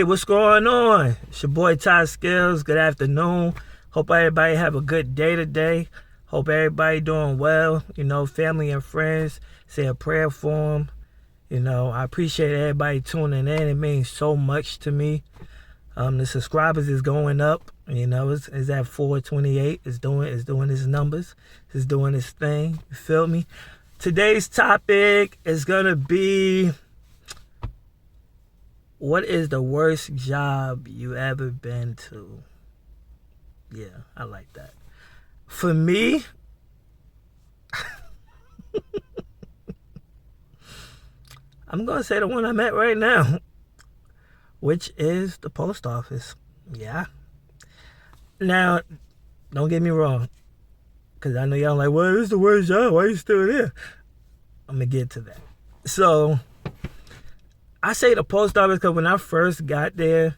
Hey, what's going on? It's your boy Ty Skillz. Good afternoon. Hope everybody have a good day today. Hope everybody doing well. Family and friends. Say a prayer for them. I appreciate everybody tuning in. It means so much to me. The subscribers is going up. It's at 428. It's doing its numbers. It's doing its thing. You feel me? Today's topic is gonna be, what is the worst job you ever been to? Yeah, I like that. For me, I'm going to say the one I'm at right now, which is the post office. Yeah. Now, don't get me wrong, because I know y'all like, well, this is the worst job. Why are you still there? I'm going to get to that. So, I say the post office because when I first got there,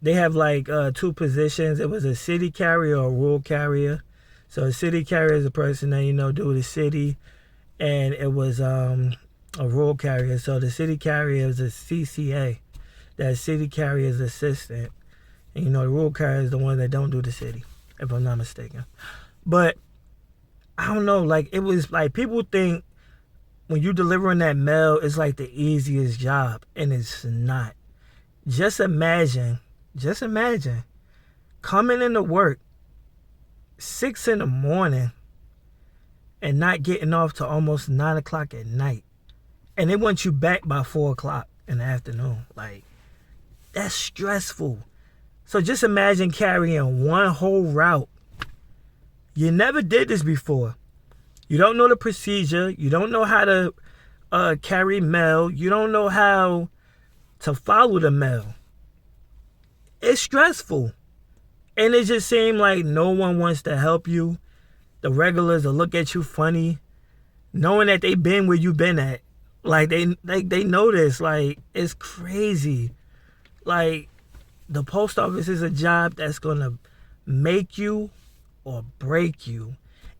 they have like two positions. It was a city carrier or a rural carrier. So a city carrier is a person that, do the city. And it was a rural carrier. So the city carrier is a CCA. That city carrier's assistant. And the rural carrier is the one that don't do the city, if I'm not mistaken. But I don't know, like it was like people think when you delivering that mail, it's like the easiest job, and it's not. Just imagine coming into work 6 in the morning and not getting off till almost 9 o'clock at night. And they want you back by 4 o'clock in the afternoon. Like, that's stressful. So just imagine carrying one whole route. You never did this before. You don't know the procedure. You don't know how to carry mail. You don't know how to follow the mail. It's stressful. And it just seemed like no one wants to help you. The regulars will look at you funny, knowing that they been where you been at. Like, they know this. Like, it's crazy. Like, the post office is a job that's going to make you or break you.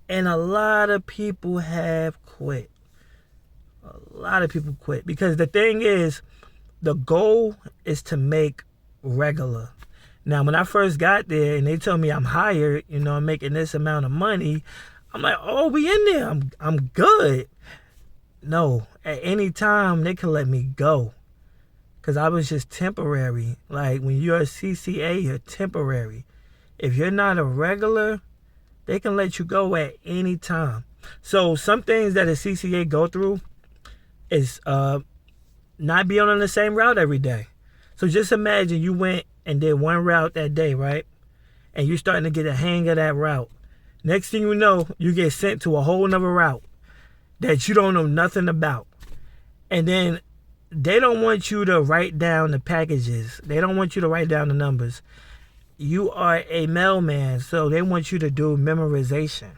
And a lot of people have quit. A lot of people quit. Because the thing is, the goal is to make regular. Now, when I first got there and they told me I'm hired, I'm making this amount of money, I'm like, oh, we in there. I'm good. No, at any time, they can let me go. Because I was just temporary. Like, when you're a CCA, you're temporary. If you're not a regular, they can let you go at any time. So some things that a CCA go through is not being on the same route every day. So just imagine you went and did one route that day, right? And you're starting to get a hang of that route. Next thing you know, you get sent to a whole nother route that you don't know nothing about. And then they don't want you to write down the packages. They don't want you to write down the numbers. You are a mailman, so they want you to do memorization.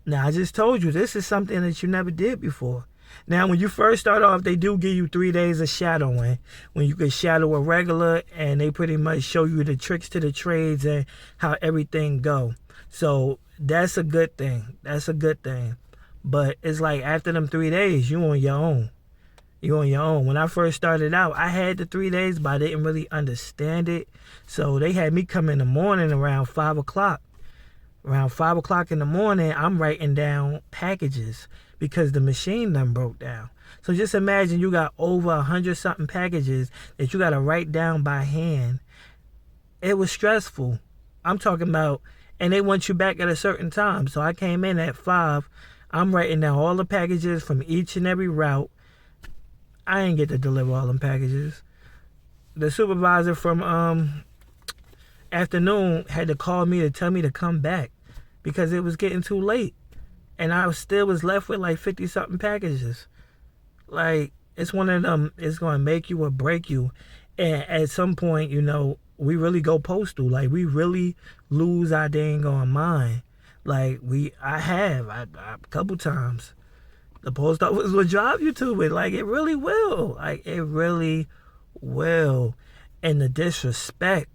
Now, I just told you, this is something that you never did before. Now, when you first start off, they do give you 3 days of shadowing, when you can shadow a regular, and they pretty much show you the tricks to the trades and how everything go. So that's a good thing. That's a good thing. But it's like after them 3 days, you on your own. You on your own. When I first started out, I had the 3 days, but I didn't really understand it. So they had me come in the morning around 5 o'clock. Around 5 o'clock in the morning, I'm writing down packages because the machine done broke down. So just imagine you got over 100-something packages that you got to write down by hand. It was stressful. I'm talking about, and they want you back at a certain time. So I came in at 5. I'm writing down all the packages from each and every route. I ain't get to deliver all them packages. The supervisor from afternoon had to call me to tell me to come back because it was getting too late. And I still was left with like 50-something packages. Like, it's one of them, it's going to make you or break you. And at some point, we really go postal. Like, we really lose our dang on mind. Like, I have a couple times. The post office will drive you to it. Like, it really will. Like, it really will. And the disrespect.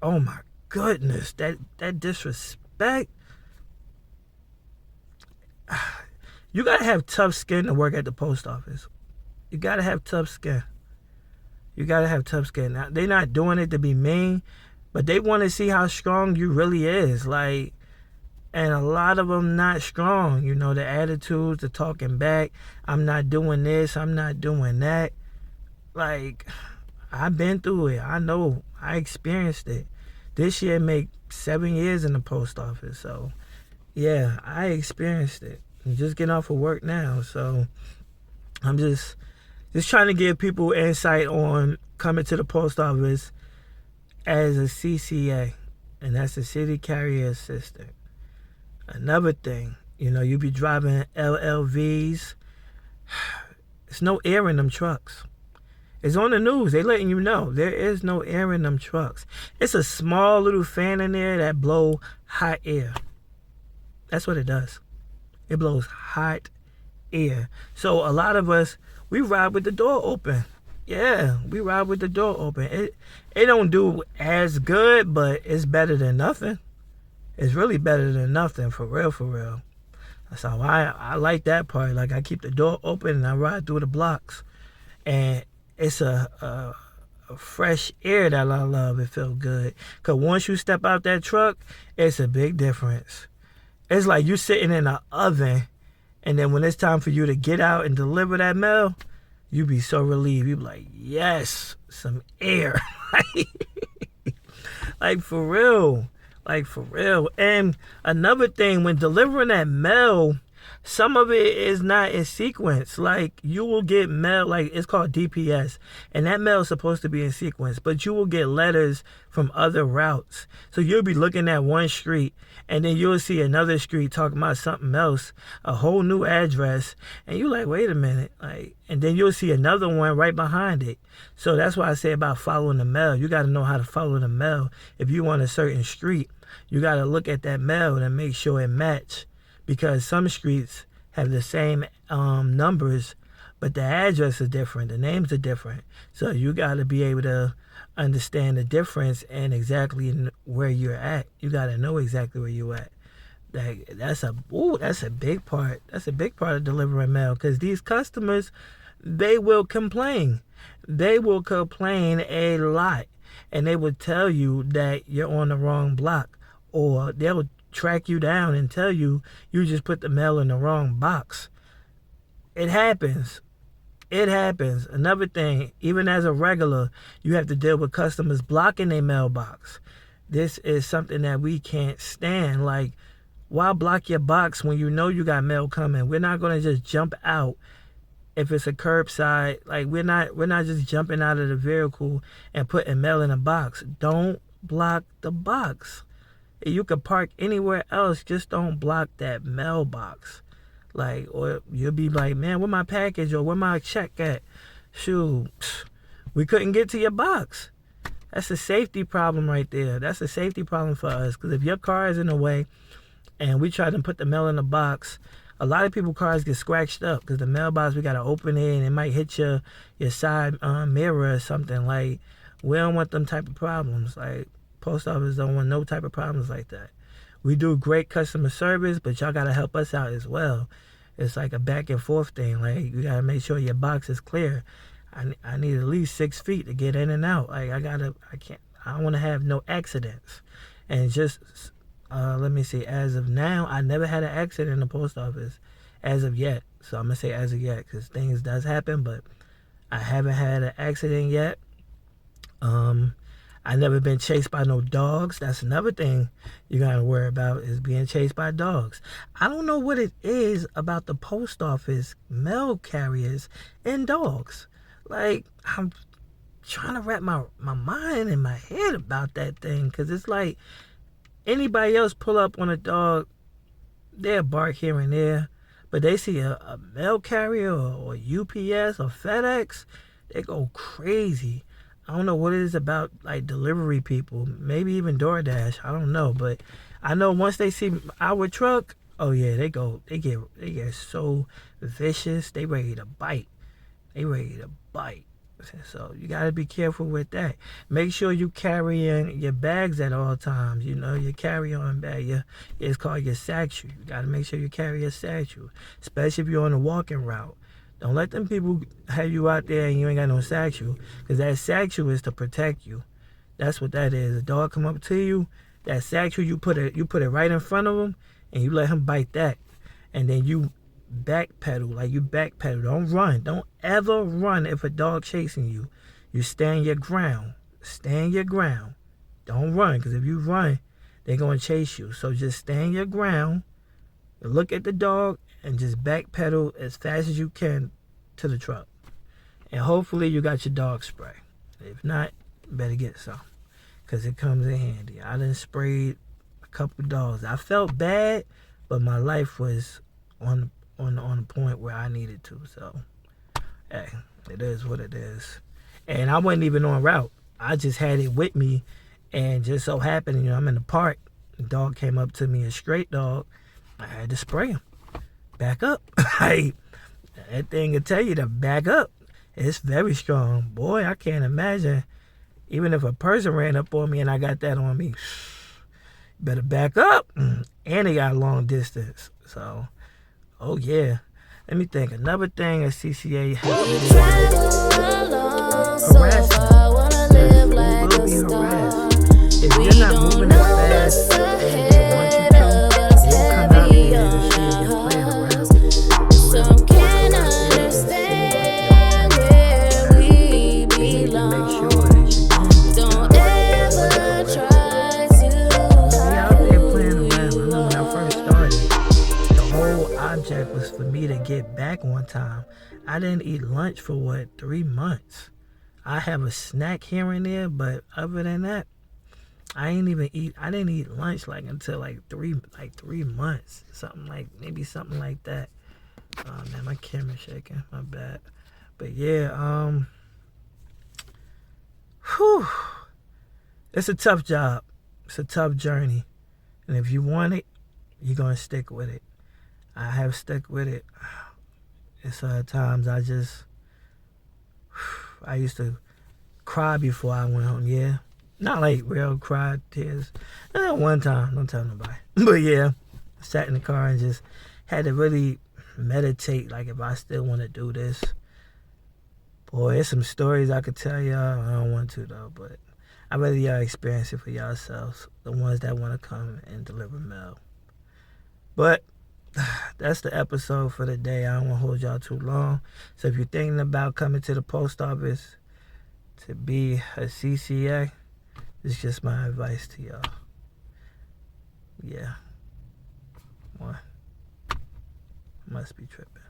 Oh, my goodness. That disrespect. You got to have tough skin to work at the post office. You got to have tough skin. You gotta have tough skin. Now, they're not doing it to be mean, but they want to see how strong you really is. Like, and a lot of them not strong. You know, the attitudes, the talking back. I'm not doing this. I'm not doing that. Like, I've been through it. I know. I experienced it. This year make 7 years in the post office. So, yeah, I experienced it. I'm just getting off of work now. So, I'm just trying to give people insight on coming to the post office as a CCA. And that's a city carrier assistant. Another thing, you know, you be driving LLVs. There's no air in them trucks. It's on the news. They letting you know there is no air in them trucks. It's a small little fan in there that blow hot air. That's what it does. It blows hot air. So a lot of us, we ride with the door open. Yeah, we ride with the door open. It don't do as good, but it's better than nothing. It's really better than nothing, for real, for real. So I like that part. Like, I keep the door open and I ride through the blocks. And it's a fresh air that I love. It feels good. Because once you step out that truck, it's a big difference. It's like you sitting in an oven, and then when it's time for you to get out and deliver that mail, you be so relieved. You be like, yes, some air. Like, for real. Like, for real. And another thing, when delivering that mail, some of it is not in sequence. Like, you will get mail, like, it's called DPS, and that mail is supposed to be in sequence, but you will get letters from other routes. So you'll be looking at one street, and then you'll see another street talking about something else, a whole new address, and you're like, wait a minute. Like, and then you'll see another one right behind it. So that's why I say about following the mail. You got to know how to follow the mail. If you want a certain street, you got to look at that mail and make sure it match. Because some streets have the same numbers, but the address is different. The names are different. So you got to be able to understand the difference and exactly where you're at. You got to know exactly where you're at. That's a big part. That's a big part of delivering mail, because these customers, they will complain. They will complain a lot, and they will tell you that you're on the wrong block, or they'll track you down and tell you just put the mail in the wrong box. It happens. It happens. Another thing, even as a regular, you have to deal with customers blocking their mailbox. This is something that we can't stand. Like, why block your box when you know you got mail coming? We're not going to just jump out if it's a curbside. Like, we're not just jumping out of the vehicle and putting mail in a box. Don't block the box. You could park anywhere else, just don't block that mailbox. Like, or you'll be like, man, where my package, or where my check at? Shoot, we couldn't get to your box. That's a safety problem right there. That's a safety problem for us, because if your car is in the way and we try to put the mail in the box, a lot of people's cars get scratched up because the mailbox, we got to open it and it might hit your side mirror or something. Like, we don't want them type of problems. Like, post office don't want no type of problems like that. We do great customer service, but y'all got to help us out as well. It's like a back and forth thing. Like, you got to make sure your box is clear. I need at least 6 feet to get in and out. Like, I don't want to have no accidents. And just, let me see, as of now, I never had an accident in the post office as of yet. So I'm going to say as of yet, because things does happen, but I haven't had an accident yet. I never been chased by no dogs. That's another thing you gotta worry about, is being chased by dogs. I don't know what it is about the post office mail carriers and dogs. Like, I'm trying to wrap my mind in my head about that thing, because it's like anybody else pull up on a dog, they'll bark here and there, but they see a mail carrier or UPS or FedEx, they go crazy. I don't know what it is about, like, delivery people, maybe even DoorDash. I don't know, but I know once they see our truck, oh yeah, they get so vicious. They ready to bite. So you gotta be careful with that. Make sure you carrying your bags at all times. You know, your carry-on bag. It's called your satchel. You gotta make sure you carry your satchel, especially if you're on a walking route. Don't let them people have you out there and you ain't got no satchel. Because that satchel is to protect you. That's what that is. A dog come up to you, that satchel, you put it right in front of him, and you let him bite that. And then you backpedal. Like, you backpedal. Don't run. Don't ever run if a dog chasing you. You stand your ground. Stand your ground. Don't run. Because if you run, they're going to chase you. So just stand your ground. Look at the dog and just backpedal as fast as you can to the truck. And hopefully you got your dog spray. If not, better get some. Because it comes in handy. I done sprayed a couple dogs. I felt bad, but my life was on the point where I needed to. So, hey, it is what it is. And I wasn't even on route. I just had it with me. And just so happened, I'm in the park. The dog came up to me, a straight dog. I had to spray him. Back up. Like, that thing will tell you to back up. It's very strong. Boy, I can't imagine. Even if a person ran up on me and I got that on me, better back up. And it got long distance. So, oh yeah. Let me think. Another thing a CCA has to do is harassment. You will be harassed. If you're not moving as fast as they want you to, they'll come out there and see if you're playing around. Some can't understand where we belong. Make sure that you don't ever try to be out there playing around. I remember when I first started, the whole object was for me to get back on time. I didn't eat lunch for 3 months. I have a snack here and there, but other than that, I didn't eat lunch until 3 months. Something like that. Oh man, my camera's shaking. My bad. But yeah, it's a tough job. It's a tough journey. And if you want it, you're gonna stick with it. I have stuck with it. It's times I used to cry before I went home, yeah. Not like real cry tears. One time, don't tell nobody. But yeah, I sat in the car and just had to really meditate, like if I still want to do this. Boy, there's some stories I could tell y'all. I don't want to though, but I'd rather y'all experience it for yourselves. The ones that want to come and deliver mail. But that's the episode for the day. I don't want to hold y'all too long. So if you're thinking about coming to the post office to be a CCA, it's just my advice to y'all. Yeah. What? Must be tripping.